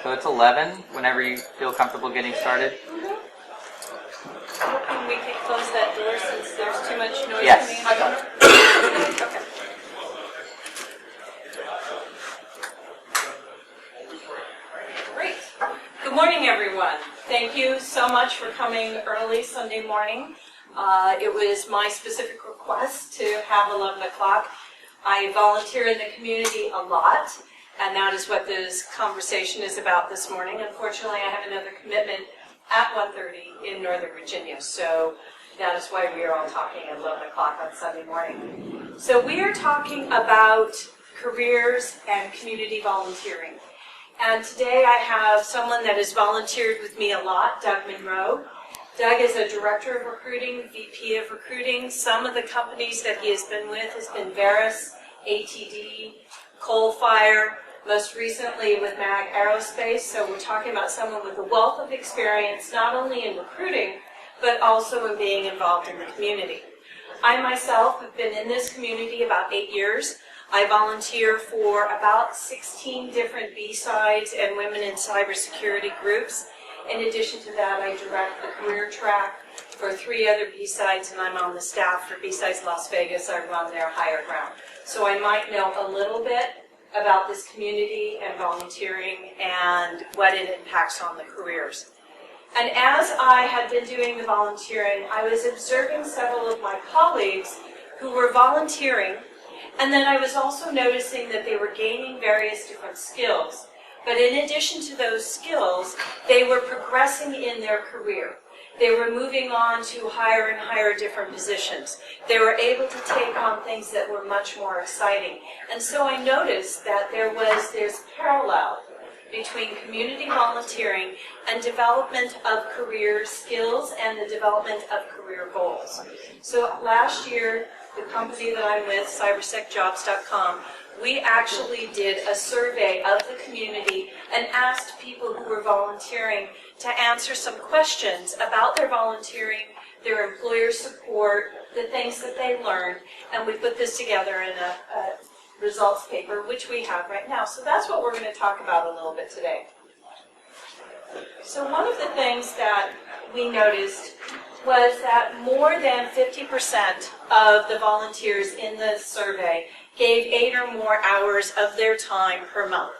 So it's 11, whenever you feel comfortable getting started. Hoping we can close that door since there's too much noise Yes. coming in. Okay. Great. Good morning, everyone. Thank you so much for coming early Sunday morning. It was my specific request to have 11 o'clock. I volunteer in the community a lot, and that is what this conversation is about this morning. Unfortunately, I have another commitment at 1:30 in Northern Virginia, so that is why we are all talking at 11 o'clock on Sunday morning. So we are talking about careers and community volunteering. And today I have someone that has volunteered with me a lot, Doug Munro. Doug is a director of recruiting, VP of recruiting. Some of the companies that he has been with has been Veris, ATD, Coalfire, most recently with MAG Aerospace. So we're talking about someone with a wealth of experience, not only in recruiting, but also in being involved in the community. I myself have been in this community about 8 years. I volunteer for about 16 different BSides and women in cybersecurity groups. In addition to that, I direct the career track for 3 other BSides, and I'm on the staff for BSides Las Vegas. I run their HireGround. So I might know a little bit about this community and volunteering and what it impacts on the careers. And as I had been doing the volunteering, I was observing several of my colleagues who were volunteering, and then I was also noticing that they were gaining various different skills. But in addition to those skills, they were progressing in their career. They were moving on to higher and higher different positions. They were able to take on things that were much more exciting. And so I noticed that there's parallel between community volunteering and development of career skills and the development of career goals. So last year, the company that I'm with, cybersecjobs.com, we actually did a survey of the community and asked people who were volunteering to answer some questions about their volunteering, their employer support, the things that they learned, and we put this together in a results paper, which we have right now. So that's what we're going to talk about a little bit today. So one of the things that we noticed was that more than 50% of the volunteers in the survey gave 8 or more hours of their time per month.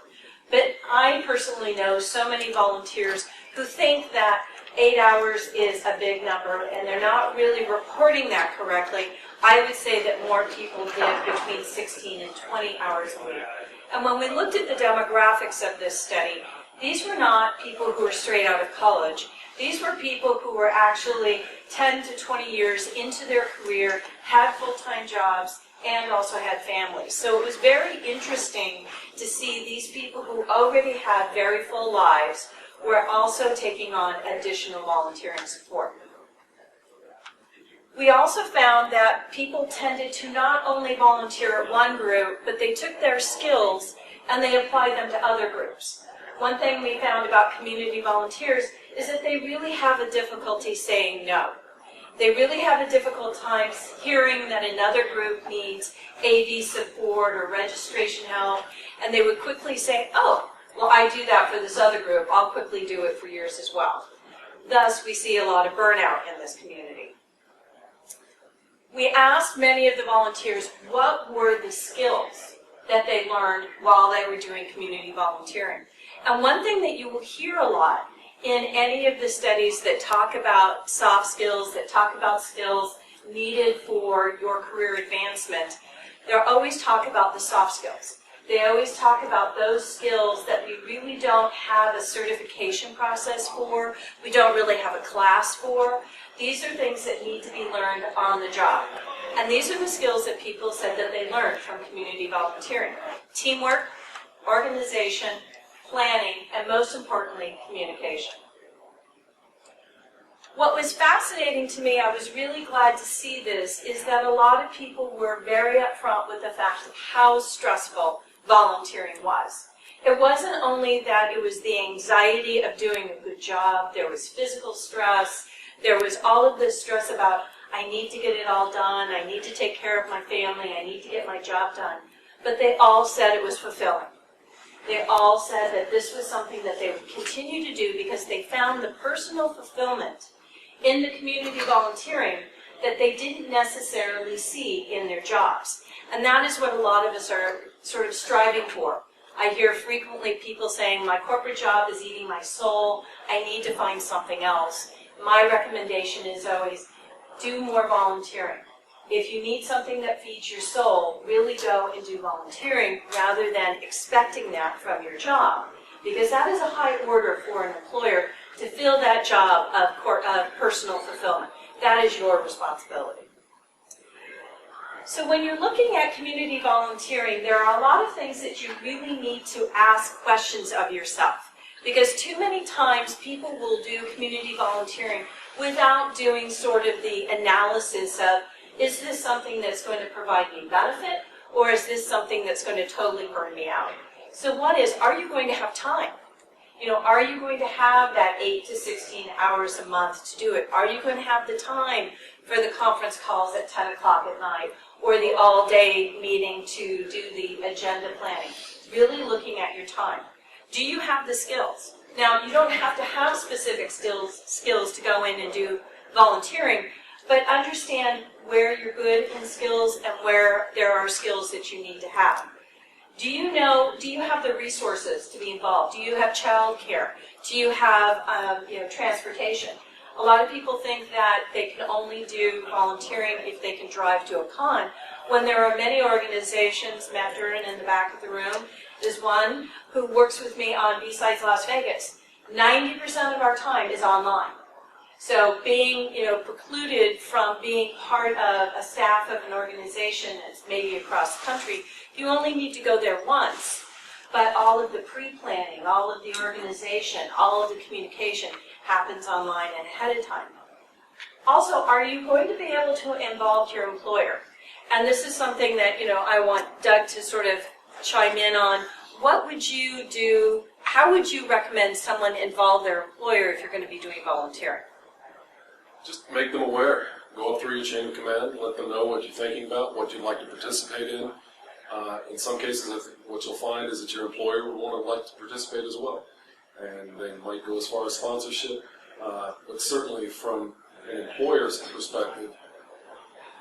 But I personally know so many volunteers who think that 8 hours is a big number and they're not really reporting that correctly. I would say that more people give between 16 and 20 hours a week. And when we looked at the demographics of this study, these were not people who were straight out of college. These were people who were actually 10 to 20 years into their career, had full-time jobs, and also had families. So it was very interesting to see these people who already had very full lives were also taking on additional volunteering support. We also found that people tended to not only volunteer at one group, but they took their skills and they applied them to other groups. One thing we found about community volunteers is that they really have a difficulty saying no. They really have a difficult time hearing that another group needs AV support or registration help, and they would quickly say, oh, well, I do that for this other group. I'll quickly do it for yours as well. Thus, we see a lot of burnout in this community. We asked many of the volunteers what were the skills that they learned while they were doing community volunteering. And one thing that you will hear a lot in any of the studies that talk about soft skills, that talk about skills needed for your career advancement, they'll always talk about the soft skills. They always talk about those skills that we really don't have a certification process for, we don't really have a class for. These are things that need to be learned on the job. And these are the skills that people said that they learned from community volunteering. Teamwork, organization, planning, and most importantly, communication. What was fascinating to me, I was really glad to see this, is that a lot of people were very upfront with the fact of how stressful volunteering was. It wasn't only that it was the anxiety of doing a good job, there was physical stress, there was all of this stress about, I need to get it all done, I need to take care of my family, I need to get my job done. But they all said it was fulfilling. They all said that this was something that they would continue to do because they found the personal fulfillment in the community volunteering that they didn't necessarily see in their jobs. And that is what a lot of us are sort of striving for. I hear frequently people saying, my corporate job is eating my soul, I need to find something else. My recommendation is always, do more volunteering. If you need something that feeds your soul, really go and do volunteering rather than expecting that from your job. Because that is a high order for an employer to fill that job of personal fulfillment. That is your responsibility. So when you're looking at community volunteering, there are a lot of things that you really need to ask questions of yourself. Because too many times people will do community volunteering without doing sort of the analysis of, is this something that's going to provide me benefit, or is this something that's going to totally burn me out? So one is, are you going to have time? You know, are you going to have that 8 to 16 hours a month to do it? Are you going to have the time for the conference calls at 10 o'clock at night, or the all-day meeting to do the agenda planning? Really looking at your time. Do you have the skills? Now, you don't have to have specific skills to go in and do volunteering, but understand where you're good in skills and where there are skills that you need to have. Do you have the resources to be involved? Do you have childcare? Do you have transportation? A lot of people think that they can only do volunteering if they can drive to a con, when there are many organizations. Matt Duran in the back of the room is one who works with me on BSides Las Vegas. 90% of our time is online. So being precluded from being part of a staff of an organization that's maybe across the country, you only need to go there once, but all of the pre-planning, all of the organization, all of the communication happens online and ahead of time. Also, are you going to be able to involve your employer? And this is something that I want Doug to sort of chime in on. What would you do? How would you recommend someone involve their employer if you're going to be doing volunteering? Just make them aware. Go up through your chain of command, let them know what you're thinking about, what you'd like to participate in. In some cases, I think what you'll find is that your employer would want to like to participate as well. And they might go as far as sponsorship, but certainly from an employer's perspective,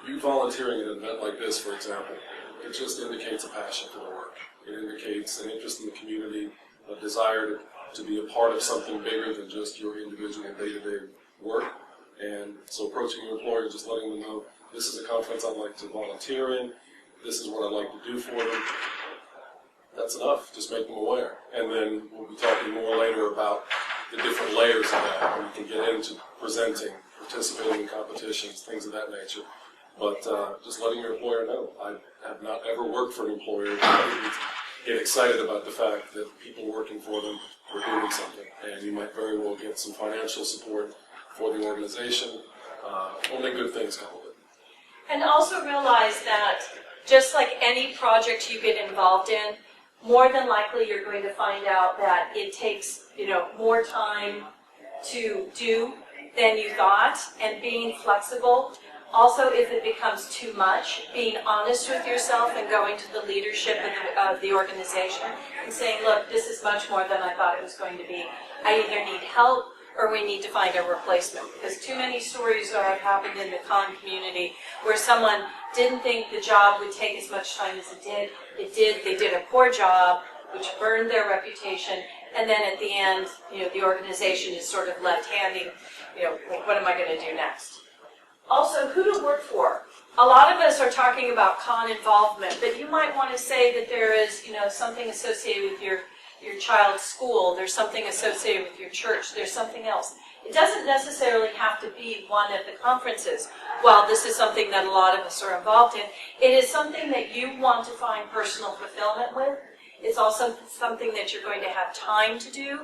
you volunteering at an event like this, for example, it just indicates a passion for the work. It indicates an interest in the community, a desire to be a part of something bigger than just your individual day-to-day work. And so approaching your employer and just letting them know, this is a conference I'd like to volunteer in, this is what I'd like to do for them. That's enough. Just make them aware. And then we'll be talking more later about the different layers of that, when you can get into presenting, participating in competitions, things of that nature. But just letting your employer know. I have not ever worked for an employer who didn't get excited about the fact that people working for them were doing something. And you might very well get some financial support for the organization. Only good things come of it. And also realize that just like any project you get involved in, more than likely you're going to find out that it takes more time to do than you thought, and being flexible. Also, if it becomes too much, being honest with yourself and going to the leadership of the organization and saying, look, this is much more than I thought it was going to be. I either need help or we need to find a replacement. Because too many stories have happened in the con community where someone didn't think the job would take as much time as it did. It did. They did a poor job, which burned their reputation. And then at the end, the organization is sort of left handing, like, what am I going to do next? Also, who to work for. A lot of us are talking about con involvement, but you might want to say that there is, something associated with your child's school, there's something associated with your church, there's something else. It doesn't necessarily have to be one of the conferences. While this is something that a lot of us are involved in, it is something that you want to find personal fulfillment with. It's also something that you're going to have time to do.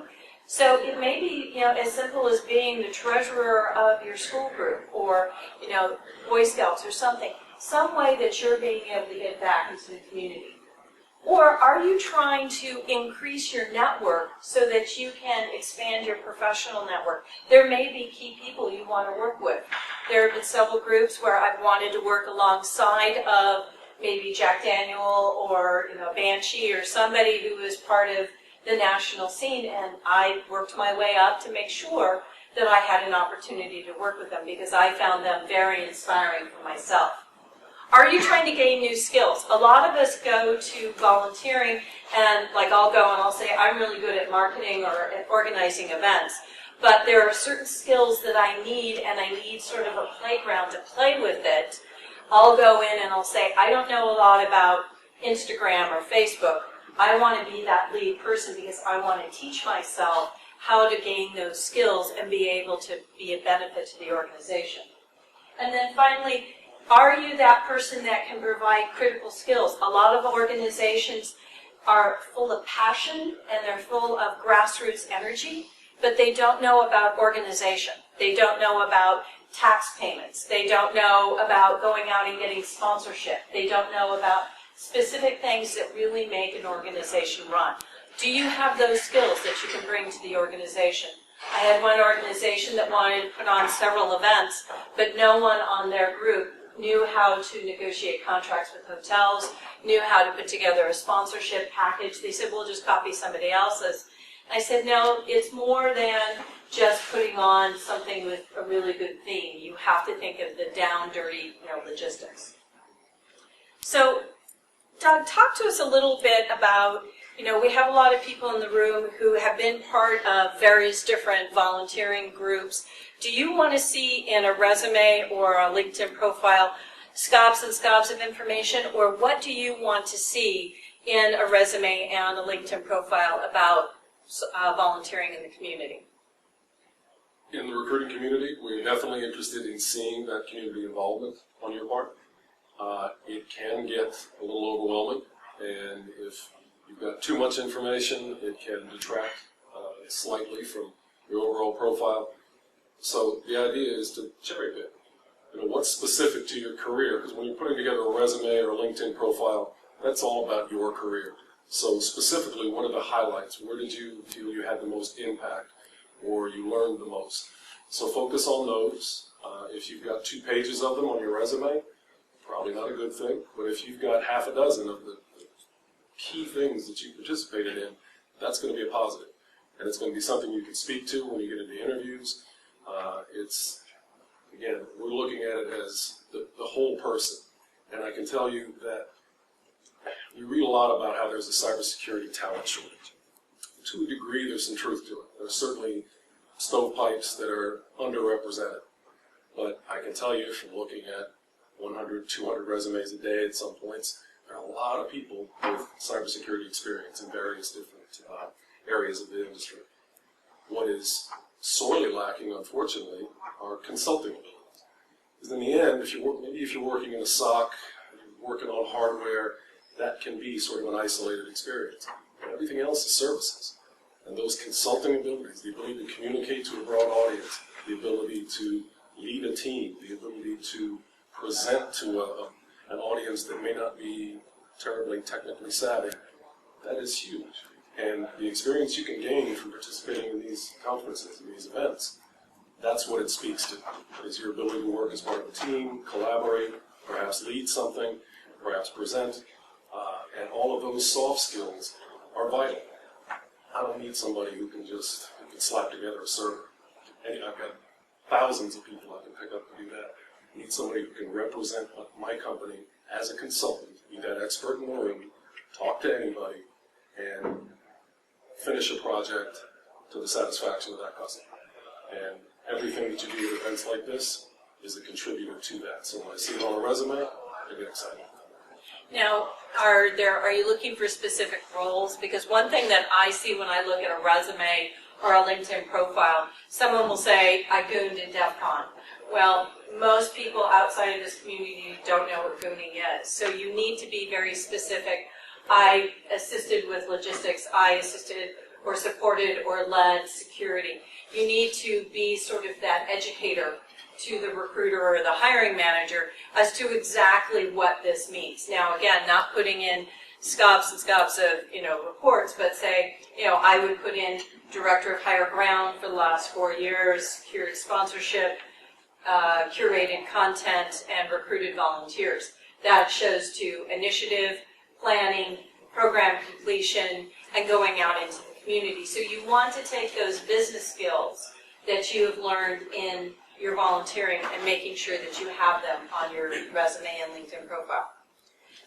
So it may be, as simple as being the treasurer of your school group, or, Boy Scouts or something. Some way that you're being able to get back into the community. Or are you trying to increase your network so that you can expand your professional network? There may be key people you want to work with. There have been several groups where I've wanted to work alongside of maybe Jack Daniel or Banshee or somebody who was part of the national scene, and I worked my way up to make sure that I had an opportunity to work with them because I found them very inspiring for myself. Are you trying to gain new skills? A lot of us go to volunteering and I'll go and I'll say I'm really good at marketing or at organizing events, but there are certain skills that I need and I need sort of a playground to play with it. I'll go in and I'll say I don't know a lot about Instagram or Facebook. I want to be that lead person because I want to teach myself how to gain those skills and be able to be a benefit to the organization. And then finally, are you that person that can provide critical skills? A lot of organizations are full of passion and they're full of grassroots energy, but they don't know about organization. They don't know about tax payments. They don't know about going out and getting sponsorship. They don't know about specific things that really make an organization run. Do you have those skills that you can bring to the organization? I had one organization that wanted to put on several events, but no one on their group knew how to negotiate contracts with hotels, knew how to put together a sponsorship package. They said, we'll just copy somebody else's. I said, no, it's more than just putting on something with a really good theme. You have to think of the down, dirty, logistics. So, Doug, talk to us a little bit about, we have a lot of people in the room who have been part of various different volunteering groups. Do you want to see in a resume or a LinkedIn profile scopes and scopes of information, or what do you want to see in a resume and a LinkedIn profile about volunteering in the community? In the recruiting community, we're definitely interested in seeing that community involvement on your part. It can get a little overwhelming, and if you've got too much information, it can detract slightly from your overall profile. So the idea is to cherry pick. What's specific to your career? Because when you're putting together a resume or a LinkedIn profile, that's all about your career. So specifically, what are the highlights? Where did you feel you had the most impact or you learned the most? So focus on those. If you've got 2 pages of them on your resume, probably not a good thing. But if you've got half a dozen of the key things that you participated in, that's going to be a positive. And it's going to be something you can speak to when you get into interviews. Again, we're looking at it as the whole person. And I can tell you that you read a lot about how there's a cybersecurity talent shortage. To a degree, there's some truth to it. There's certainly stovepipes that are underrepresented. But I can tell you from looking at 100, 200 resumes a day at some points, there are a lot of people with cybersecurity experience in various different areas of the industry. What is sorely lacking, unfortunately, are consulting abilities. Because in the end, if you're working in a SOC, you're working on hardware, that can be sort of an isolated experience. But everything else is services. And those consulting abilities, the ability to communicate to a broad audience, the ability to lead a team, the ability to present to an audience that may not be terribly technically savvy, that is huge. And the experience you can gain from participating in these conferences and these events, that's what it speaks to, is your ability to work as part of a team, collaborate, perhaps lead something, perhaps present, and all of those soft skills are vital. I don't need somebody who can slap together a server. And I've got thousands of people I can pick up to do that. I need somebody who can represent my company as a consultant, be that expert in the room, talk to anybody, and finish a project to the satisfaction of that customer. And everything that you do at events like this is a contributor to that. So when I see it on a resume, I get excited. Now, are you looking for specific roles? Because one thing that I see when I look at a resume or a LinkedIn profile, someone will say, I gooned in DEF CON. Well, most people outside of this community don't know what gooning is. So you need to be very specific. I assisted with logistics. I assisted or supported or led security. You need to be sort of that educator to the recruiter or the hiring manager as to exactly what this means. Now, again, not putting in scopes and scopes of reports, but say, I would put in director of HireGround for the last 4 years, secured sponsorship, curated content, and recruited volunteers. that shows to initiative, planning, program completion, and going out into the community. So you want to take those business skills that you have learned in your volunteering and making sure that you have them on your resume and LinkedIn profile.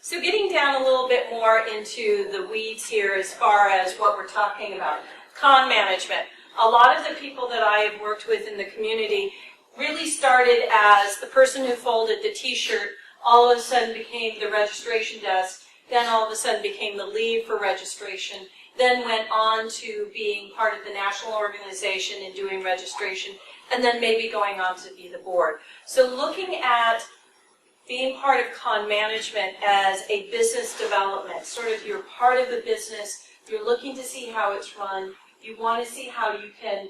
So getting down a little bit more into the weeds here as far as what we're talking about. Con management. A lot of the people that I have worked with in the community really started as the person who folded the t-shirt, all of a sudden became the registration desk, then all of a sudden became the lead for registration, then went on to being part of the national organization and doing registration, and then maybe going on to be the board. So looking at being part of con management as a business development, sort of you're part of the business, you're looking to see how it's run, you want to see how you can,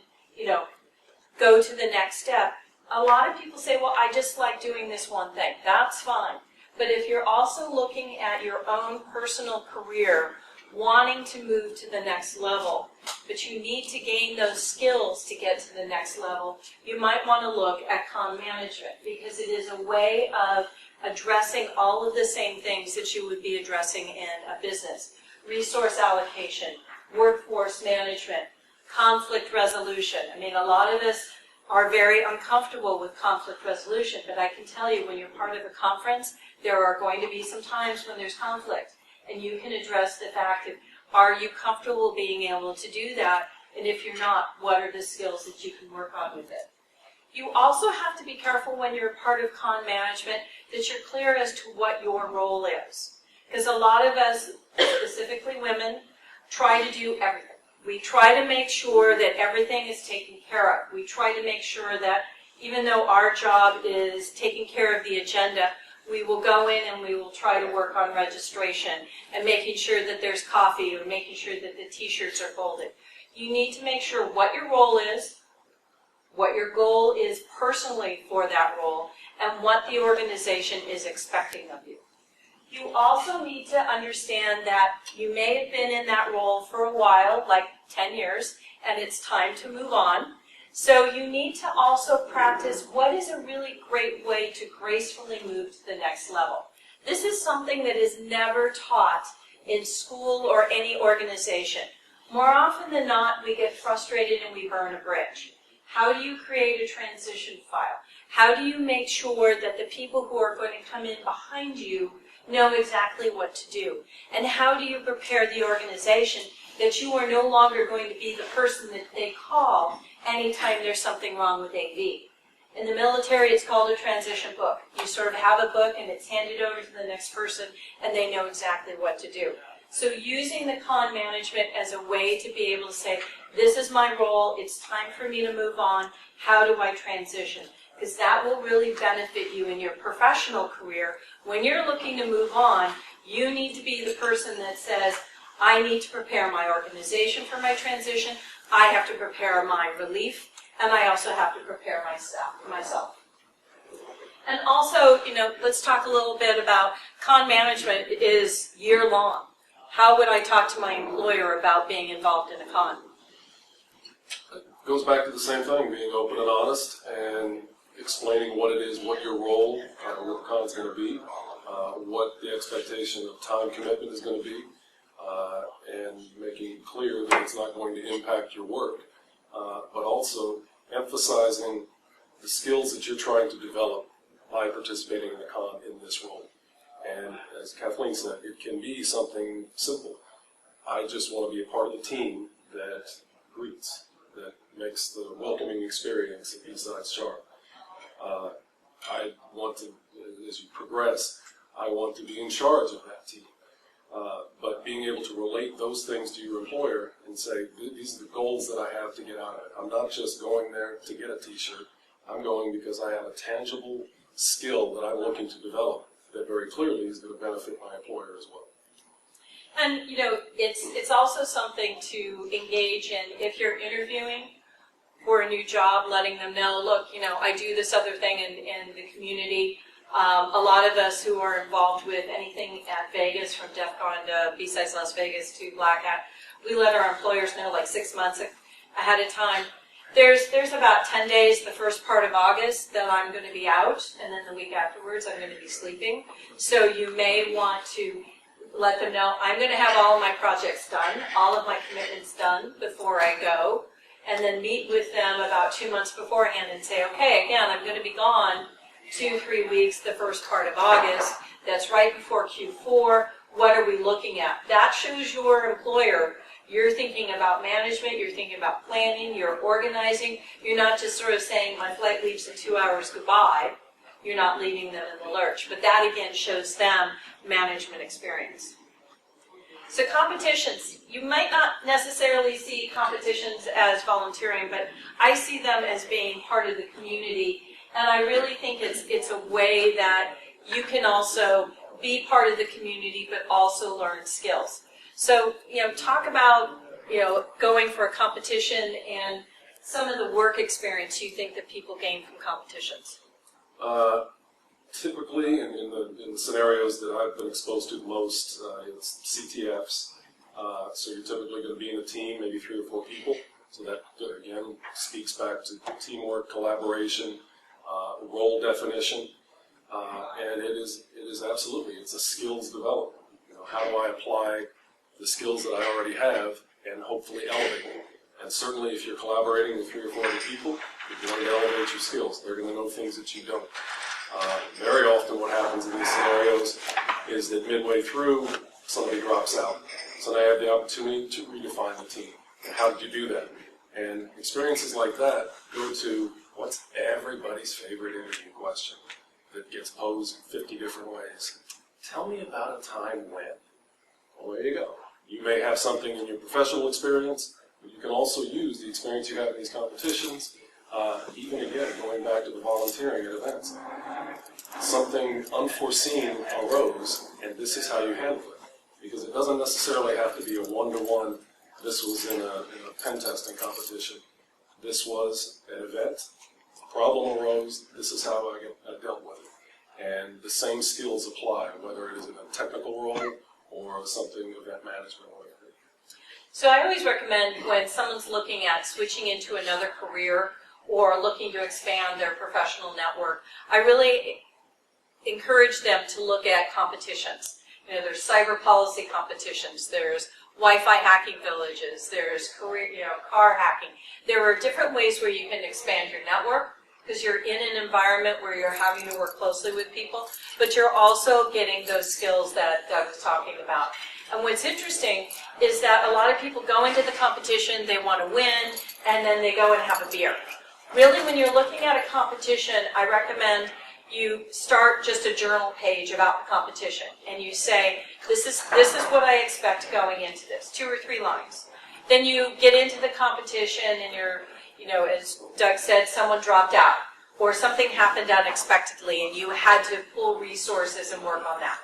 go to the next step. A lot of people say, well, I just like doing this one thing. That's fine. But if you're also looking at your own personal career, wanting to move to the next level, but you need to gain those skills to get to the next level, you might want to look at con management, because it is a way of addressing all of the same things that you would be addressing in a business. Resource allocation, workforce management, conflict resolution. I mean, a lot of us are very uncomfortable with conflict resolution, but I can tell you when you're part of a conference, there are going to be some times when there's conflict, and you can address the fact of, are you comfortable being able to do that? And if you're not, what are the skills that you can work on with it? You also have to be careful when you're part of con management that you're clear as to what your role is. Because a lot of us, specifically women, try to do everything. We try to make sure that everything is taken care of. We try to make sure that even though our job is taking care of the agenda, we will go in and we will try to work on registration and making sure that there's coffee or making sure that the t-shirts are folded. You need to make sure what your role is, what your goal is personally for that role, and what the organization is expecting of you. You also need to understand that you may have been in that role for a while, like 10 years, and it's time to move on. So you need to also practice what is a really great way to gracefully move to the next level. This is something that is never taught in school or any organization. More often than not, we get frustrated and we burn a bridge. How do you create a transition file? How do you make sure that the people who are going to come in behind you know exactly what to do? And how do you prepare the organization that you are no longer going to be the person that they call anytime there's something wrong with AV? In the military, it's called a transition book. You sort of have a book and it's handed over to the next person and they know exactly what to do. So using the con management as a way to be able to say, this is my role, it's time for me to move on, how do I transition? Because that will really benefit you in your professional career. When you're looking to move on, you need to be the person that says, I need to prepare my organization for my transition, I have to prepare my relief, and I also have to prepare myself. And also, let's talk a little bit about con management is year-long. How would I talk to my employer about being involved in a con? It goes back to the same thing, being open and honest and explaining what it is, what your role, what the con is going to be, what the expectation of time commitment is going to be, and making it clear that it's not going to impact your work, but also emphasizing the skills that you're trying to develop by participating in the con in this role. And as Kathleen said, it can be something simple. I just want to be a part of the team that greets, that makes the welcoming experience at BSidesCharm. I want to, as you progress, I want to be in charge of that team. But being able to relate those things to your employer and say, these are the goals that I have to get out of it. I'm not just going there to get a t-shirt. I'm going because I have a tangible skill that I'm looking to develop that very clearly is going to benefit my employer as well. And, it's also something to engage in if you're interviewing for a new job, letting them know, look, I do this other thing in the community. A lot of us who are involved with anything at Vegas, from DEF CON to BSides Las Vegas to Black Hat, we let our employers know like 6 months ahead of time. There's about 10 days the first part of August that I'm going to be out, and then the week afterwards I'm going to be sleeping. So you may want to let them know I'm going to have all of my projects done, all of my commitments done before I go, and then meet with them about 2 months beforehand and say, okay, again, I'm going to be gone 2-3 weeks the first part of August. That's right before Q4. What are we looking at? That shows your employer you're thinking about management, you're thinking about planning, you're organizing. You're not just sort of saying, my flight leaves in 2 hours, goodbye. You're not leaving them in the lurch. But that, again, shows them management experience. So competitions. You might not necessarily see competitions as volunteering, but I see them as being part of the community. And I really think it's a way that you can also be part of the community, but also learn skills. So, talk about, going for a competition and some of the work experience you think that people gain from competitions. Typically, in the scenarios that I've been exposed to the most, it's CTFs. So you're typically going to be in a team, maybe 3 or 4 people. So that, again, speaks back to teamwork, collaboration, role definition. And it is absolutely, it's a skills development. How do I apply the skills that I already have and hopefully elevate them? And certainly if you're collaborating with 3 or 4 other people, you're going to elevate your skills. They're going to know things that you don't. Very often what happens in these scenarios is that midway through, somebody drops out. So now I have the opportunity to redefine the team. And how did you do that? And experiences like that go to what's everybody's favorite interview question that gets posed 50 different ways. Tell me about a time when. Well, there you go. You may have something in your professional experience, but you can also use the experience you have in these competitions, even again, going back to the volunteering at events. Something unforeseen arose, and this is how you handle it. Because it doesn't necessarily have to be a one-to-one, this was in a pen testing competition. This was an event, a problem arose, this is how I dealt with it. And the same skills apply, whether it is in a technical role or something event management or whatever. So I always recommend when someone's looking at switching into another career or looking to expand their professional network, I really encourage them to look at competitions. There's cyber policy competitions, there's Wi-Fi hacking villages, there's car hacking. There are different ways where you can expand your network because you're in an environment where you're having to work closely with people, but you're also getting those skills that Doug was talking about. And what's interesting is that a lot of people go into the competition, they want to win, and then they go and have a beer. Really, when you're looking at a competition, I recommend you start just a journal page about the competition, and you say, this is what I expect going into this, 2 or 3 lines. Then you get into the competition, and you're, as Doug said, someone dropped out, or something happened unexpectedly, and you had to pull resources and work on that.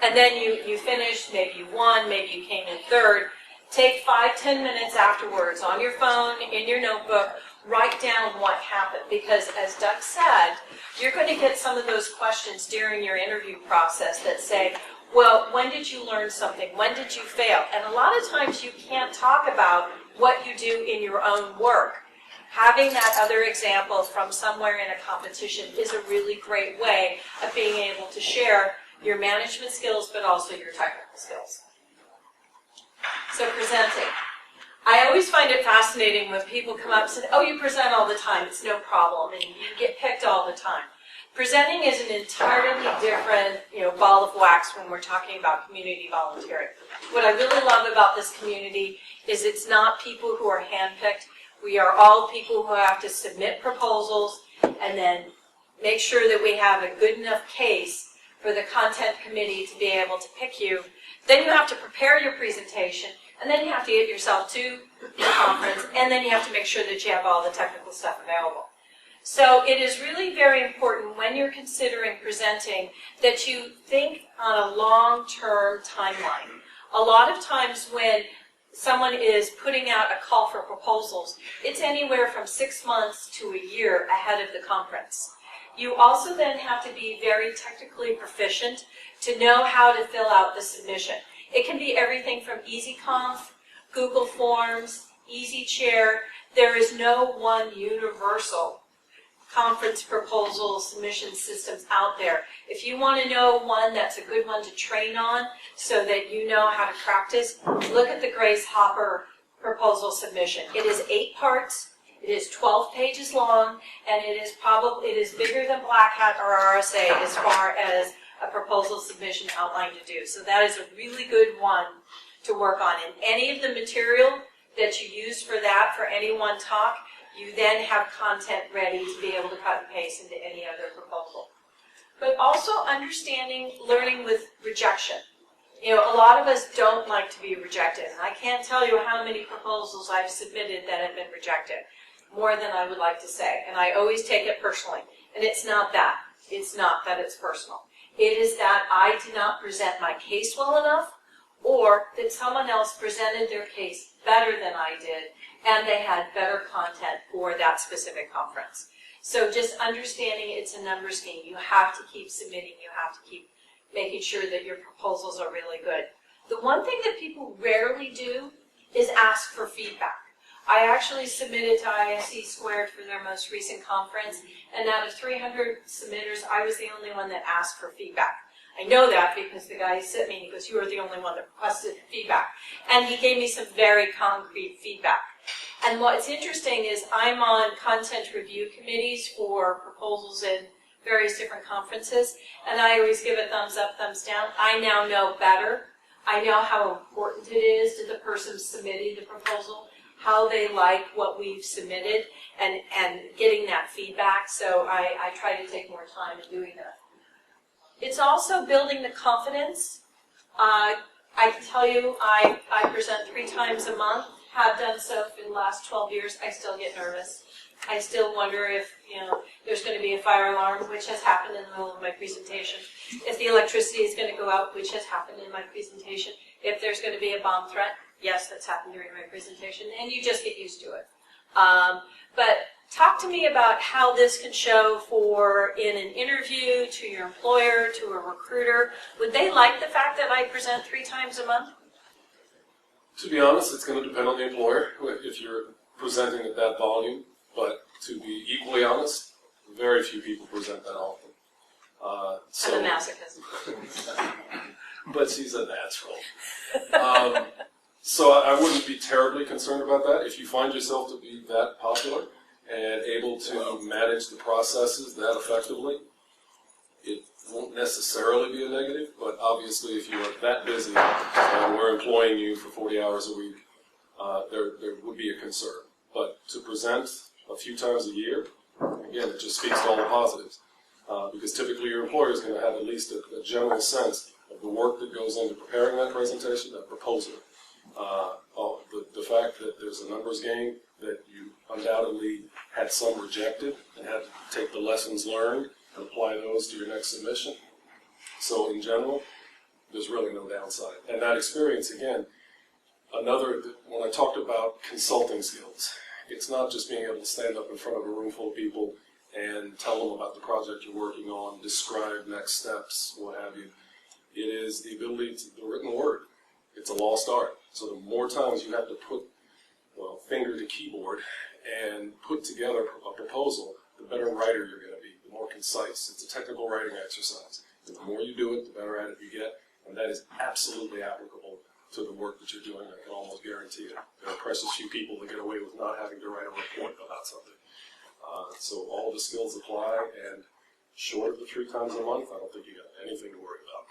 And then you finished, maybe you won, maybe you came in third. Take 5-10 minutes afterwards on your phone, in your notebook, write down what happened, because as Doug said, you're going to get some of those questions during your interview process that say, well, when did you learn something? When did you fail? And a lot of times you can't talk about what you do in your own work. Having that other example from somewhere in a competition is a really great way of being able to share your management skills, but also your technical skills. So presenting. I always find it fascinating when people come up and say, oh, you present all the time, it's no problem, and you get picked all the time. Presenting is an entirely different ball of wax when we're talking about community volunteering. What I really love about this community is it's not people who are handpicked. We are all people who have to submit proposals and then make sure that we have a good enough case for the content committee to be able to pick you. Then you have to prepare your presentation, and then you have to get yourself to the conference, and then you have to make sure that you have all the technical stuff available. So it is really very important when you're considering presenting that you think on a long-term timeline. A lot of times when someone is putting out a call for proposals, it's anywhere from 6 months to a year ahead of the conference. You also then have to be very technically proficient to know how to fill out the submission. It can be everything from EasyConf, Google Forms, easy chair. There is no one universal conference proposal submission systems out there. If you want to know one that's a good one to train on so that you know how to practice, look at the Grace Hopper proposal submission. It is 8 parts, it is 12 pages long, and it is bigger than Black Hat or RSA as far as a proposal submission outline to do. So that is a really good one to work on. And any of the material that you use for that, for any one talk, you then have content ready to be able to cut and paste into any other proposal. But also understanding learning with rejection. You know, a lot of us don't like to be rejected. And I can't tell you how many proposals I've submitted that have been rejected, more than I would like to say. And I always take it personally. And it's not that. It's not that it's personal. It is that I did not present my case well enough, or that someone else presented their case better than I did, and they had better content for that specific conference. So just understanding it's a numbers game. You have to keep submitting. You have to keep making sure that your proposals are really good. The one thing that people rarely do is ask for feedback. I actually submitted to ISC Squared for their most recent conference, and out of 300 submitters, I was the only one that asked for feedback. I know that because the guy sent me, he goes, you were the only one that requested feedback. And he gave me some very concrete feedback. And what's interesting is I'm on content review committees for proposals in various different conferences, and I always give a thumbs up, thumbs down. I now know better. I know how important it is to the person submitting the proposal, how they like what we've submitted, and getting that feedback. So I try to take more time in doing that. It's also building the confidence. I can tell you I present 3 times a month, have done so for the last 12 years. I still get nervous. I still wonder if, you know, there's going to be a fire alarm, which has happened in the middle of my presentation. If the electricity is going to go out, which has happened in my presentation. If there's going to be a bomb threat, yes, that's happened during my presentation, and you just get used to it. But talk to me about how this can show for in an interview, to your employer, to a recruiter. Would they like the fact that I present 3 times a month? To be honest, it's going to depend on the employer if you're presenting at that volume. But to be equally honest, very few people present that often. I'm a masochist. But she's a natural. So I wouldn't be terribly concerned about that. If you find yourself to be that popular and able to manage the processes that effectively, it won't necessarily be a negative, but obviously if you are that busy and we're employing you for 40 hours a week, there would be a concern. But to present a few times a year, again, it just speaks to all the positives. Because typically your employer is going to have at least a general sense of the work that goes into preparing that presentation, that proposal. The fact that there's a numbers game, that you undoubtedly had some rejected and had to take the lessons learned and apply those to your next submission. So in general, there's really no downside. And that experience, again, when I talked about consulting skills, it's not just being able to stand up in front of a room full of people and tell them about the project you're working on, describe next steps, what have you. It is the ability to the written word. It's a lost art. So the more times you have to put, finger to keyboard and put together a proposal, the better writer you're going to be, the more concise. It's a technical writing exercise. And the more you do it, the better at it you get. And that is absolutely applicable to the work that you're doing. I can almost guarantee it. There are precious few people that get away with not having to write a report about something. So all the skills apply, and short of the 3 times a month, I don't think you got anything to worry about.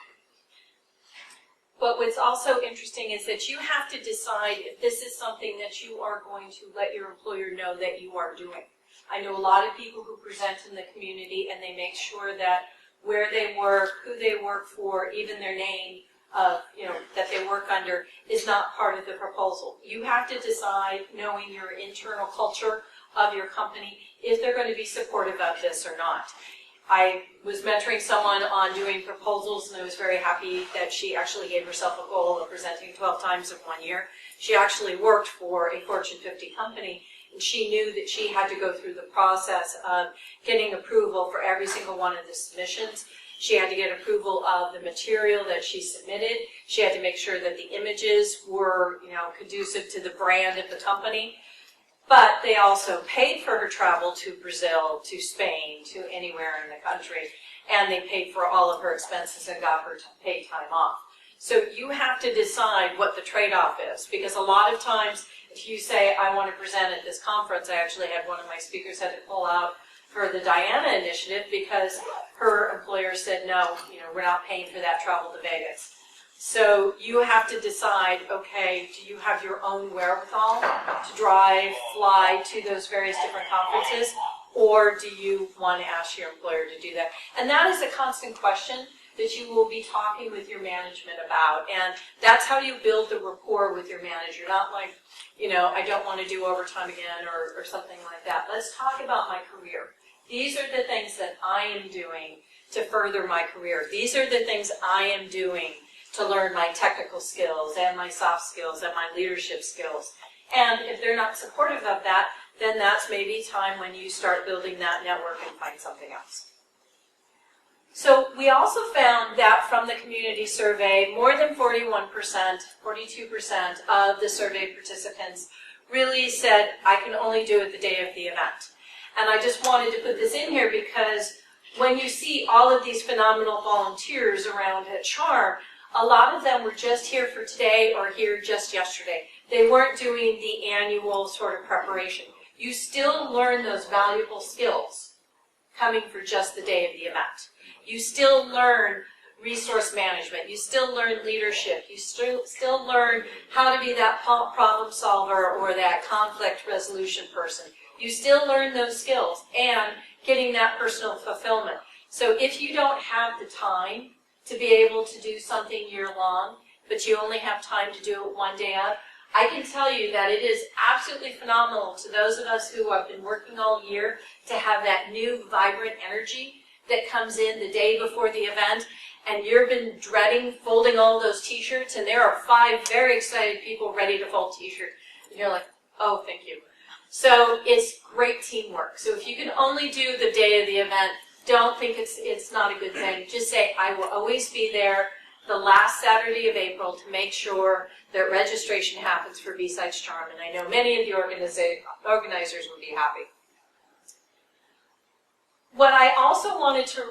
But what's also interesting is that you have to decide if this is something that you are going to let your employer know that you are doing. I know a lot of people who present in the community, and they make sure that where they work, who they work for, even their name of, that they work under is not part of the proposal. You have to decide, knowing your internal culture of your company, if they're going to be supportive of this or not. I was mentoring someone on doing proposals, and I was very happy that she actually gave herself a goal of presenting 12 times in 1 year. She actually worked for a Fortune 50 company, and she knew that she had to go through the process of getting approval for every single one of the submissions. She had to get approval of the material that she submitted. She had to make sure that the images were, conducive to the brand of the company. But they also paid for her travel to Brazil, to Spain, to anywhere in the country, and they paid for all of her expenses and got her paid time off. So you have to decide what the trade-off is, because a lot of times if you say, I want to present at this conference, I actually had one of my speakers had to pull out for the Diana initiative because her employer said, no, we're not paying for that travel to Vegas. So you have to decide, okay, do you have your own wherewithal to drive, fly to those various different conferences, or do you want to ask your employer to do that? And that is a constant question that you will be talking with your management about. And that's how you build the rapport with your manager. Not like, I don't want to do overtime again or something like that. Let's talk about my career. These are the things that I am doing to further my career. These are the things I am doing to learn my technical skills and my soft skills and my leadership skills. And if they're not supportive of that, then that's maybe time when you start building that network and find something else. So we also found that from the community survey, more than 41%, 42% of the survey participants really said, I can only do it the day of the event. And I just wanted to put this in here because when you see all of these phenomenal volunteers around at Charm, a lot of them were just here for today or here just yesterday. They weren't doing the annual sort of preparation. You still learn those valuable skills coming for just the day of the event. You still learn resource management. You still learn leadership. You still learn how to be that problem solver or that conflict resolution person. You still learn those skills and getting that personal fulfillment. So if you don't have the time to be able to do something year-long, but you only have time to do it one day out, I can tell you that it is absolutely phenomenal to those of us who have been working all year to have that new, vibrant energy that comes in the day before the event, and you've been dreading folding all those t-shirts, and there are 5 very excited people ready to fold t-shirts, and you're like, oh, thank you. So it's great teamwork. So if you can only do the day of the event, don't think it's not a good thing. Just say, I will always be there the last Saturday of April to make sure that registration happens for BSidesCharm, and I know many of the organizers would be happy. What I also wanted to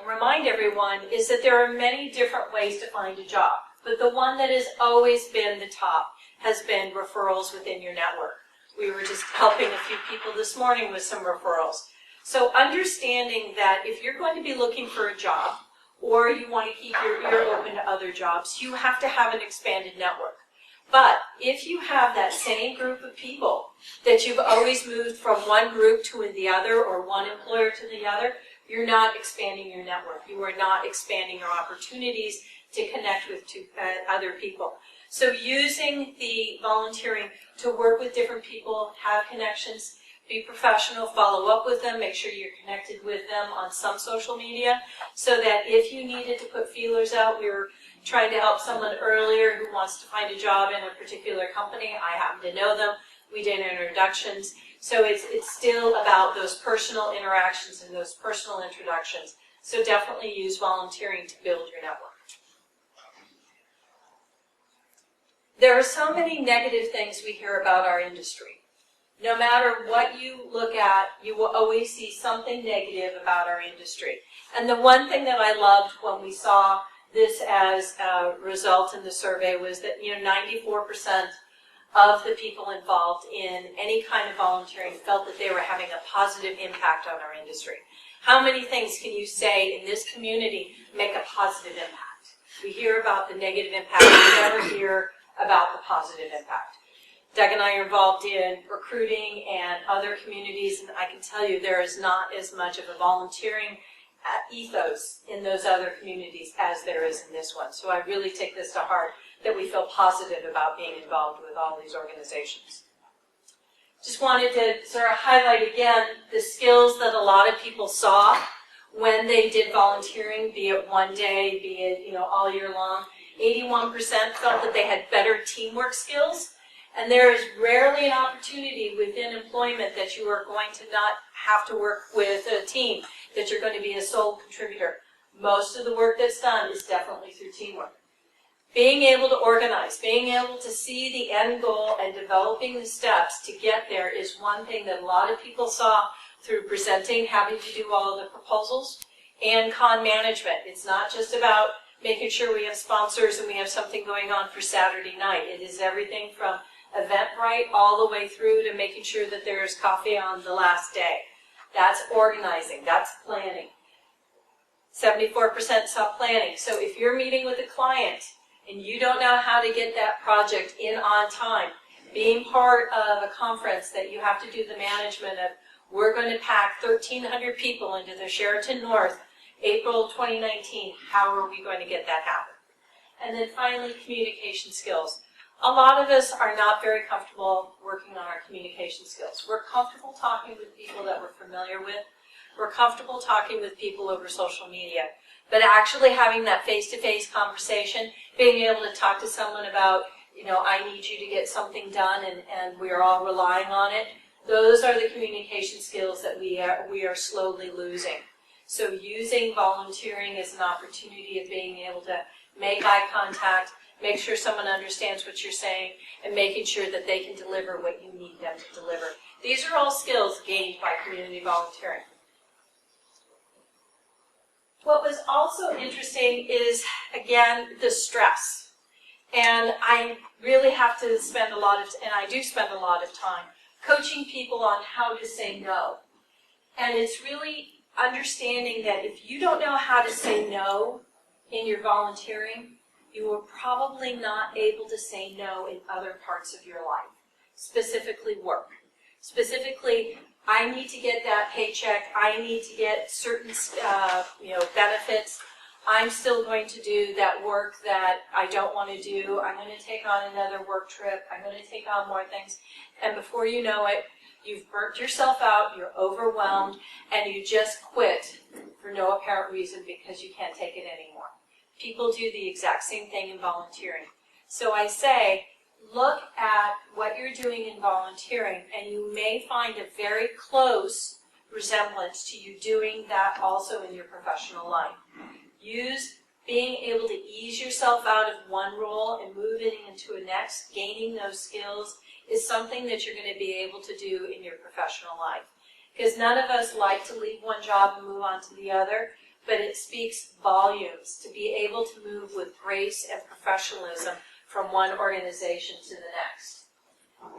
remind everyone is that there are many different ways to find a job, but the one that has always been the top has been referrals within your network. We were just helping a few people this morning with some referrals. So understanding that if you're going to be looking for a job or you want to keep your ear open to other jobs, you have to have an expanded network. But if you have that same group of people that you've always moved from one group to the other or one employer to the other, you're not expanding your network. You are not expanding your opportunities to connect with other people. So using the volunteering to work with different people, have connections, be professional, follow up with them, make sure you're connected with them on some social media so that if you needed to put feelers out, we were trying to help someone earlier who wants to find a job in a particular company. I happen to know them. We did introductions. So it's still about those personal interactions and those personal introductions. So definitely use volunteering to build your network. There are so many negative things we hear about our industry. No matter what you look at, you will always see something negative about our industry. And the one thing that I loved when we saw this as a result in the survey was that 94% of the people involved in any kind of volunteering felt that they were having a positive impact on our industry. How many things can you say in this community make a positive impact? We hear about the negative impact, we never hear about the positive impact. Doug and I are involved in recruiting and other communities, and I can tell you there is not as much of a volunteering ethos in those other communities as there is in this one. So I really take this to heart that we feel positive about being involved with all these organizations. Just wanted to sort of highlight again the skills that a lot of people saw when they did volunteering, be it one day, be it all year long. 81% felt that they had better teamwork skills. And there is rarely an opportunity within employment that you are going to not have to work with a team, that you're going to be a sole contributor. Most of the work that's done is definitely through teamwork. Being able to organize, being able to see the end goal and developing the steps to get there is one thing that a lot of people saw through presenting, having to do all of the proposals, and con management. It's not just about making sure we have sponsors and we have something going on for Saturday night. It is everything from Eventbrite all the way through to making sure that there is coffee on the last day. That's organizing, that's planning. 74% saw planning. So if you're meeting with a client and you don't know how to get that project in on time, being part of a conference that you have to do the management of, we're going to pack 1,300 people into the Sheraton North, April 2019, how are we going to get that happen? And then finally, communication skills. A lot of us are not very comfortable working on our communication skills. We're comfortable talking with people that we're familiar with. We're comfortable talking with people over social media. But actually having that face-to-face conversation, being able to talk to someone about, I need you to get something done and we're all relying on it, those are the communication skills that we are slowly losing. So using volunteering as an opportunity of being able to make eye contact, make sure someone understands what you're saying, and making sure that they can deliver what you need them to deliver. These are all skills gained by community volunteering. What was also interesting is, again, the stress. And I really have to spend a lot of, and I do spend a lot of time, coaching people on how to say no. And it's really understanding that if you don't know how to say no in your volunteering, you are probably not able to say no in other parts of your life, specifically work. Specifically, I need to get that paycheck, I need to get certain benefits. I'm still going to do that work that I don't want to do. I'm going to take on another work trip. I'm going to take on more things. And before you know it, you've burnt yourself out, you're overwhelmed, and you just quit for no apparent reason because you can't take it anymore. People do the exact same thing in volunteering. So I say, look at what you're doing in volunteering, and you may find a very close resemblance to you doing that also in your professional life. Use being able to ease yourself out of one role and move it into a next, gaining those skills, is something that you're going to be able to do in your professional life. Because none of us like to leave one job and move on to the other, but it speaks volumes to be able to move with grace and professionalism from one organization to the next.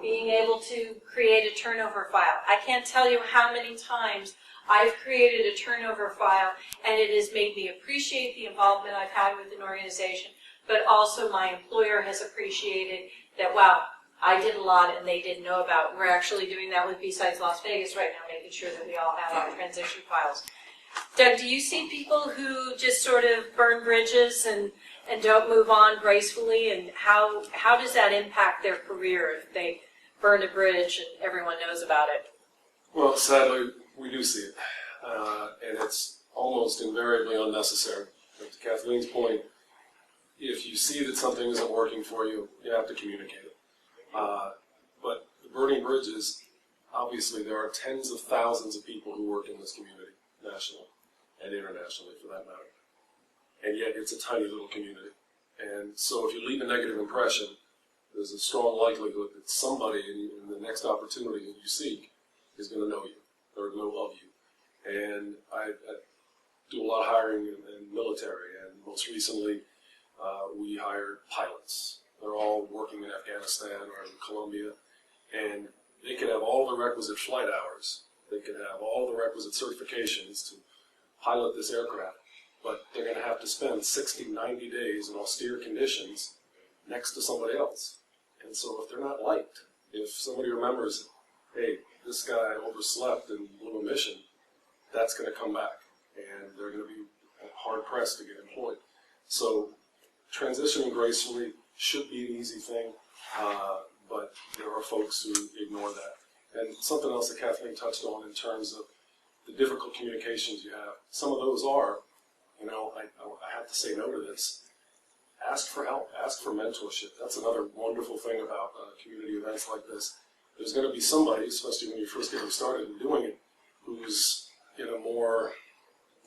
Being able to create a turnover file. I can't tell you how many times I've created a turnover file and it has made me appreciate the involvement I've had with an organization, but also my employer has appreciated that, wow, I did a lot and they didn't know about it. We're actually doing that with BSides Las Vegas right now, making sure that we all have our transition files. Doug, do you see people who just sort of burn bridges and don't move on gracefully, and how does that impact their career if they burn a bridge and everyone knows about it? Well, sadly, we do see it, and it's almost invariably unnecessary. But to Kathleen's point, if you see that something isn't working for you, you have to communicate it. But the burning bridges, obviously there are tens of thousands of people who work in this community, nationally and internationally for that matter. And yet it's a tiny little community. And so if you leave a negative impression, there's a strong likelihood that somebody in the next opportunity that you seek is going to know you or know of you. And I do a lot of hiring in military, and most recently we hired pilots. They're all working in Afghanistan or in Colombia, and they could have all the requisite flight hours. They could have all the requisite certifications to pilot this aircraft, but they're going to have to spend 60, 90 days in austere conditions next to somebody else. And so if they're not liked, if somebody remembers, hey, this guy overslept and blew a mission, that's going to come back, and they're going to be hard-pressed to get employed. So transitioning gracefully should be an easy thing, but there are folks who ignore that. And something else that Kathleen touched on in terms of the difficult communications you have, some of those are, I have to say no to this. Ask for help, ask for mentorship. That's another wonderful thing about community events like this. There's going to be somebody, especially when you're first getting started and doing it, who's in a more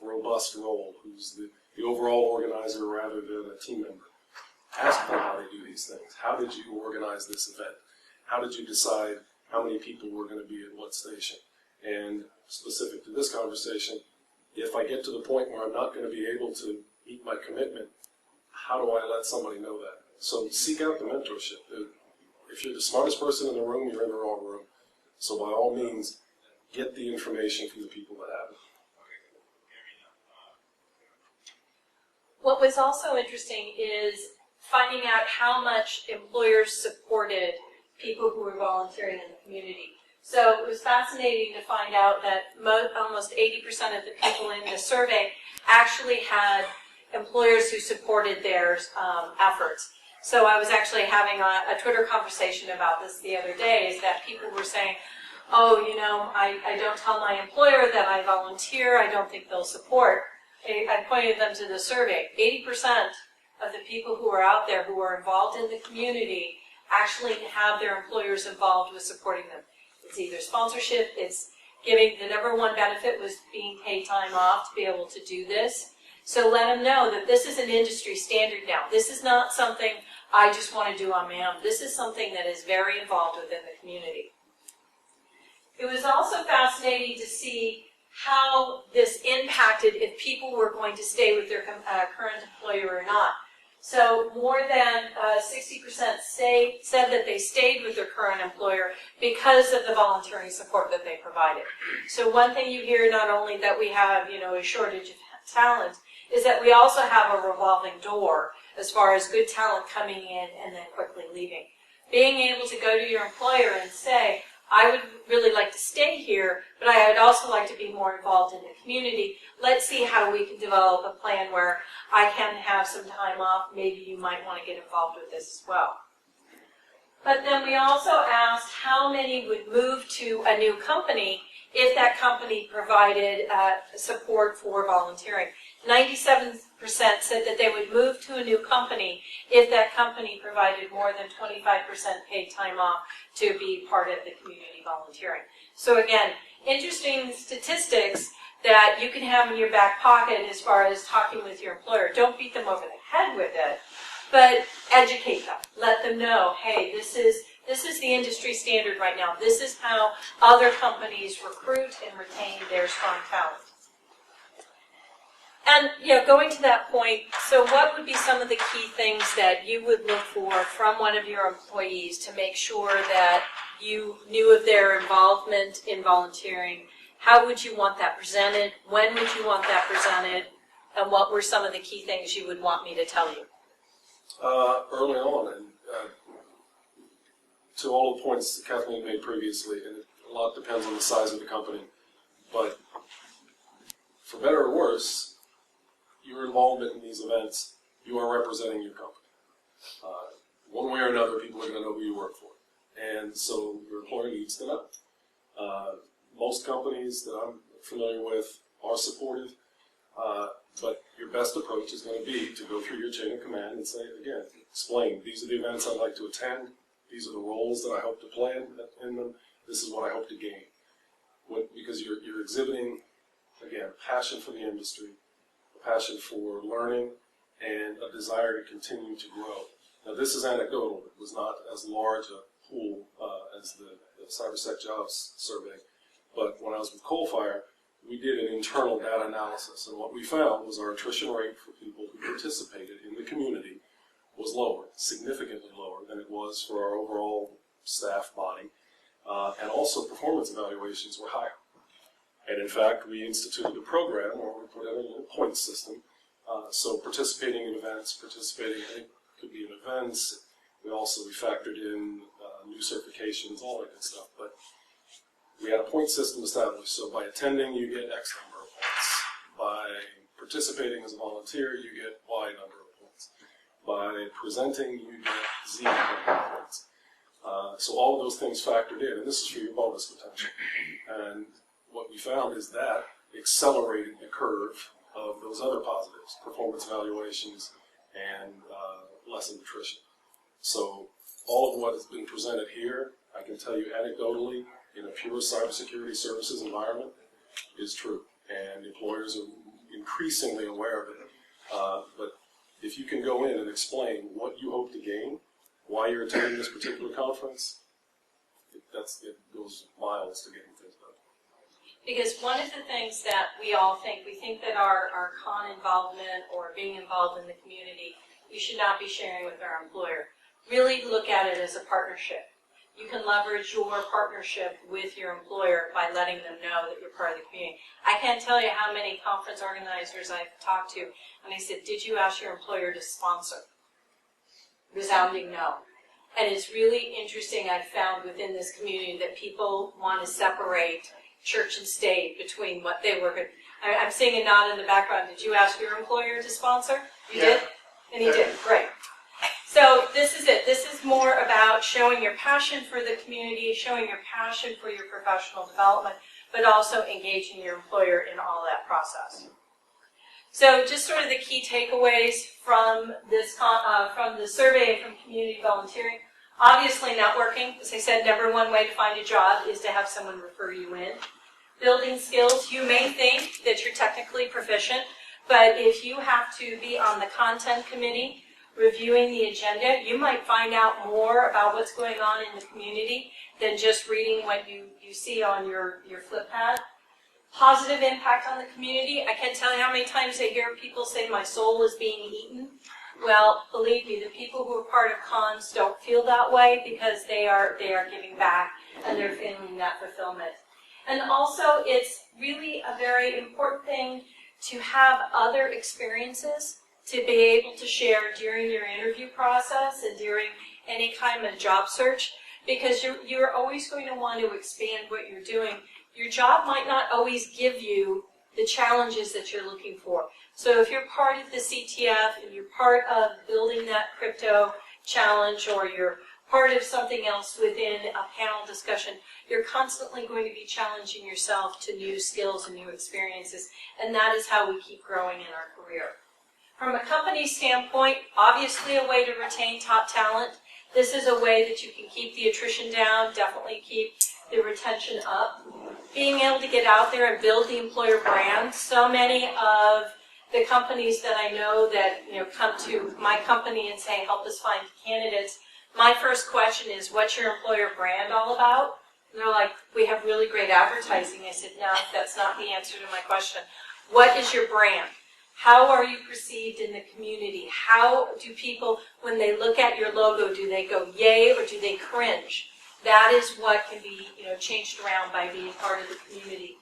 robust role, who's the overall organizer rather than a team member. Ask them how they do these things. How did you organize this event? How did you decide how many people were going to be at what station? And specific to this conversation, if I get to the point where I'm not going to be able to meet my commitment, how do I let somebody know that? So seek out the mentorship. If you're the smartest person in the room, you're in the wrong room. So by all means, get the information from the people that have it. What was also interesting is finding out how much employers supported people who were volunteering in the community. So it was fascinating to find out that almost 80% of the people in the survey actually had employers who supported their efforts. So I was actually having a Twitter conversation about this the other day, is that people were saying, oh, you know, I don't tell my employer that I volunteer, I don't think they'll support. I pointed them to the survey. 80% of the people who are out there who are involved in the community actually have their employers involved with supporting them. It's either sponsorship, it's giving, the number one benefit was being paid time off to be able to do this. So let them know that this is an industry standard now. This is not something I just want to do on my own. This is something that is very involved within the community. It was also fascinating to see how this impacted if people were going to stay with their current employer or not. So more than 60% said that they stayed with their current employer because of the volunteering support that they provided. So one thing you hear, not only that we have, you know, a shortage of talent, is that we also have a revolving door as far as good talent coming in and then quickly leaving. Being able to go to your employer and say, I would really like to stay here, but I would also like to be more involved in the community. Let's see how we can develop a plan where I can have some time off. Maybe you might want to get involved with this as well. But then we also asked how many would move to a new company if that company provided support for volunteering. 97% said that they would move to a new company if that company provided more than 25% paid time off to be part of the community volunteering. So again, interesting statistics that you can have in your back pocket as far as talking with your employer. Don't beat them over the head with it, but educate them. Let them know, hey, this is the industry standard right now. This is how other companies recruit and retain their strong talent. And going to that point, so what would be some of the key things that you would look for from one of your employees to make sure that you knew of their involvement in volunteering? How would you want that presented? When would you want that presented? And what were some of the key things you would want me to tell you? Early on, and to all the points that Kathleen made previously, and a lot depends on the size of the company, but for better or worse, your involvement in these events, you are representing your company. One way or another, people are going to know who you work for. And so your employer needs to know. Most companies that I'm familiar with are supportive, but your best approach is going to be to go through your chain of command and say, again, explain, these are the events I'd like to attend, these are the roles that I hope to play in them, this is what I hope to gain. Because you're exhibiting, again, passion for the industry, passion for learning, and a desire to continue to grow. Now, this is anecdotal. It was not as large a pool as the CyberSec jobs survey, but when I was with Coalfire, we did an internal data analysis, and what we found was our attrition rate for people who participated in the community was lower, significantly lower than it was for our overall staff body, and also performance evaluations were higher. And in fact, we instituted a program where we put in a little point system. So participating in events, it could be in events. We factored in new certifications, all that good stuff. But we had a point system established. So by attending, you get X number of points. By participating as a volunteer, you get Y number of points. By presenting, you get Z number of points. So all of those things factored in, and this is for your bonus potential. And what we found is that accelerated the curve of those other positives, performance evaluations and lessened attrition. So all of what has been presented here, I can tell you anecdotally, in a pure cybersecurity services environment, is true. And employers are increasingly aware of it. But if you can go in and explain what you hope to gain, why you're attending this particular conference, it goes miles to getting things done. Because one of the things that we all think, we think that our con involvement or being involved in the community, we should not be sharing with our employer. Really look at it as a partnership. You can leverage your partnership with your employer by letting them know that you're part of the community. I can't tell you how many conference organizers I've talked to, and I said, did you ask your employer to sponsor? Resounding no. And it's really interesting, I've found within this community that people want to separate church and state between what they work at. I'm seeing a nod in the background. Did you ask your employer to sponsor? You did? And he did. Great. So this is it. This is more about showing your passion for the community, showing your passion for your professional development, but also engaging your employer in all that process. So just sort of the key takeaways from this from the survey and from community volunteering. Obviously networking, as I said, number one way to find a job is to have someone refer you in. Building skills, you may think that you're technically proficient, but if you have to be on the content committee, reviewing the agenda, you might find out more about what's going on in the community than just reading what you see on your flip pad. Positive impact on the community. I can't tell you how many times I hear people say my soul is being eaten. Well, believe me, the people who are part of cons don't feel that way because they are giving back and they're feeling that fulfillment. And also, it's really a very important thing to have other experiences to be able to share during your interview process and during any kind of job search, because you're always going to want to expand what you're doing. Your job might not always give you the challenges that you're looking for. So if you're part of the CTF and you're part of building that crypto challenge, or you're part of something else within a panel discussion, you're constantly going to be challenging yourself to new skills and new experiences, and that is how we keep growing in our career. From a company standpoint, obviously a way to retain top talent. This is a way that you can keep the attrition down, definitely keep the retention up. Being able to get out there and build the employer brand. So many of the companies that I know that come to my company and say, help us find candidates, my first question is, what's your employer brand all about? And they're like, we have really great advertising. I said, no, that's not the answer to my question. What is your brand? How are you perceived in the community? How do people, when they look at your logo, do they go yay or do they cringe? That is what can be changed around by being part of the community.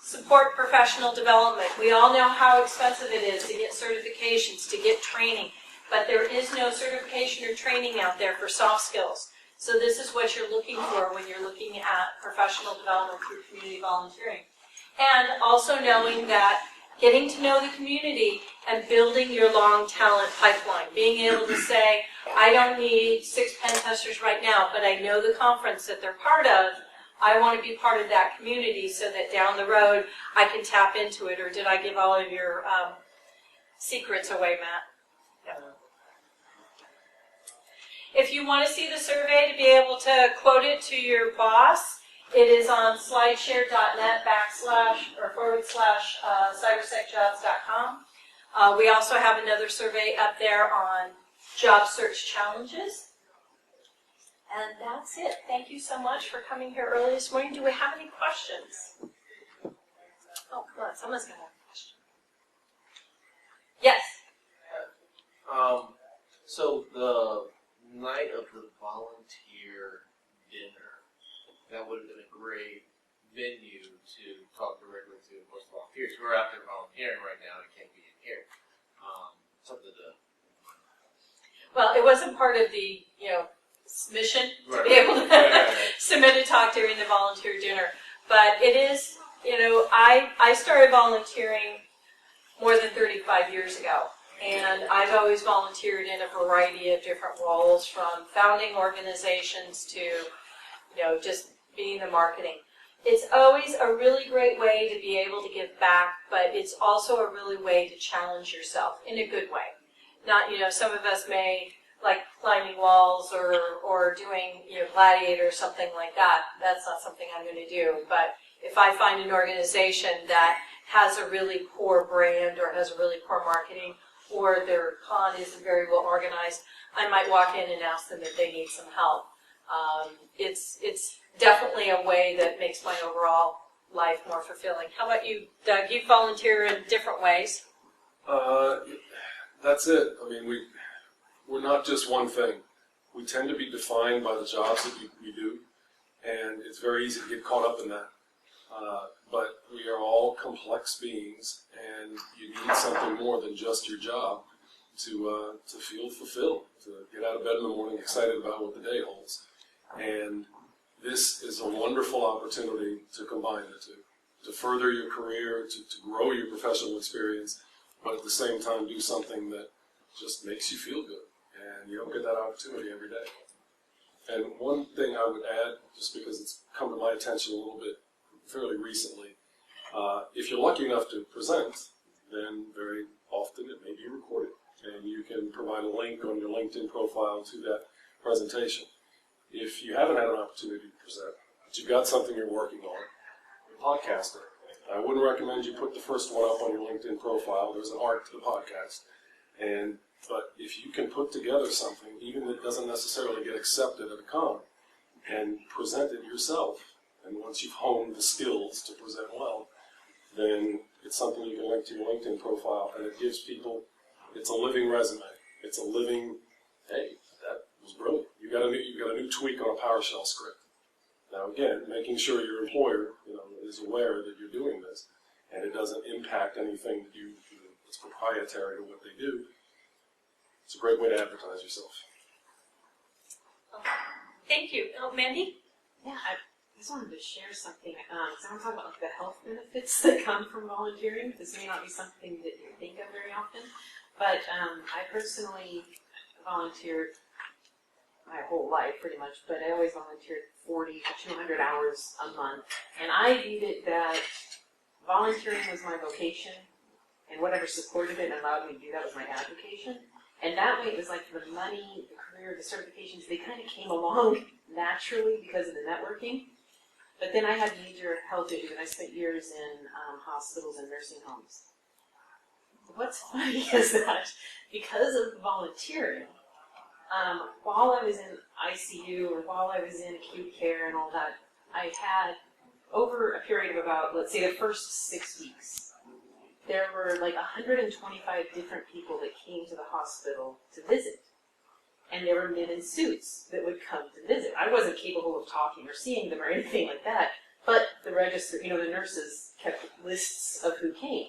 Support professional development. We all know how expensive it is to get certifications, to get training, but there is no certification or training out there for soft skills. So this is what you're looking for when you're looking at professional development through community volunteering. And also knowing that getting to know the community and building your long talent pipeline. Being able to say, I don't need 6 pen testers right now, but I know the conference that they're part of. I want to be part of that community so that down the road I can tap into it. Or did I give all of your secrets away, Matt? Yeah. If you want to see the survey to be able to quote it to your boss, it is on slideshare.net /cybersecjobs.com. We also have another survey up there on job search challenges. And that's it. Thank you so much for coming here early this morning. Do we have any questions? Oh, come on. Someone's going to have a question. Yes? So the night of the volunteer dinner, that would have been a great venue to talk directly to most volunteers. We're out there volunteering right now and can't be in here. Something to... Well, it wasn't part of the, mission to be able to submit a talk during the volunteer dinner. But it is, I started volunteering more than 35 years ago. And I've always volunteered in a variety of different roles, from founding organizations to, just being the marketing. It's always a really great way to be able to give back, but it's also a really way to challenge yourself in a good way. Not, some of us may like climbing walls or doing, gladiator or something like that. That's not something I'm going to do. But if I find an organization that has a really poor brand or has a really poor marketing, or their con isn't very well organized, I might walk in and ask them if they need some help. It's definitely a way that makes my overall life more fulfilling. How about you, Doug? You volunteer in different ways. That's it. I mean, we're not just one thing. We tend to be defined by the jobs that we do, and it's very easy to get caught up in that. But we are all complex beings, and you need something more than just your job to feel fulfilled, to get out of bed in the morning excited about what the day holds. And this is a wonderful opportunity to combine the two, to further your career, to grow your professional experience, but at the same time do something that just makes you feel good. And you don't get that opportunity every day. And one thing I would add, just because it's come to my attention a little bit fairly recently, if you're lucky enough to present, then very often it may be recorded. And you can provide a link on your LinkedIn profile to that presentation. If you haven't had an opportunity to present, but you've got something you're working on, podcast it. I wouldn't recommend you put the first one up on your LinkedIn profile. There's an art to the podcast. But if you can put together something, even that doesn't necessarily get accepted at a con, and present it yourself, and once you've honed the skills to present well, then it's something you can link to your LinkedIn profile, and it gives people, it's a living resume. It's a living, hey, that was brilliant. You got a new tweak on a PowerShell script. Now again, making sure your employer, is aware that you're doing this, and it doesn't impact anything that that's proprietary to what they do. It's a great way to advertise yourself. Thank you. Oh, Mandy? Yeah, I just wanted to share something. I want to talk about the health benefits that come from volunteering. This may not be something that you think of very often, but I personally volunteered my whole life pretty much, but I always volunteered 40 to 200 hours a month, and I viewed it that volunteering was my vocation, and whatever supported it and allowed me to do that was my avocation. And that way it was like the money, the career, the certifications, they kind of came along naturally because of the networking. But then I had major health issues, and I spent years in hospitals and nursing homes. What's funny is that because of the volunteering, while I was in ICU or while I was in acute care and all that, I had, over a period of about, let's say the first 6 weeks, there were like 125 different people that came to the hospital to visit. And there were men in suits that would come to visit. I wasn't capable of talking or seeing them or anything like that, but the register, the nurses kept lists of who came.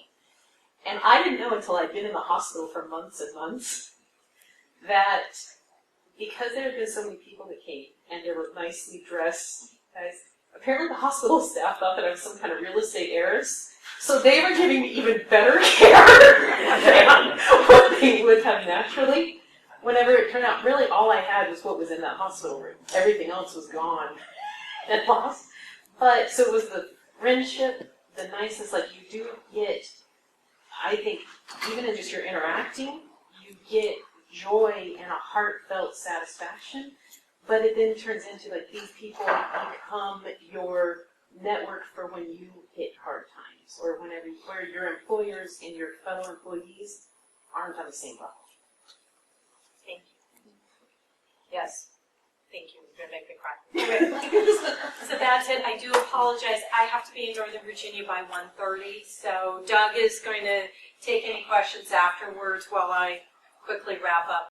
And I didn't know until I'd been in the hospital for months and months that because there had been so many people that came and there were nicely dressed guys, apparently the hospital staff thought that I was some kind of real estate heiress. So they were giving me even better care than what they would have naturally. Whenever it turned out, really all I had was what was in that hospital room. Everything else was gone and lost. But so it was the friendship, the niceness, like you do get, I think, even in just your interacting, you get joy and a heartfelt satisfaction. But it then turns into like these people become your network for when you hit hard times or whenever where your employers and your fellow employees aren't on the same level. Thank you. Yes. Thank you. You're going to make me cry. So that's it. I do apologize. I have to be in Northern Virginia by 1:30. So Doug is going to take any questions afterwards while I quickly wrap up.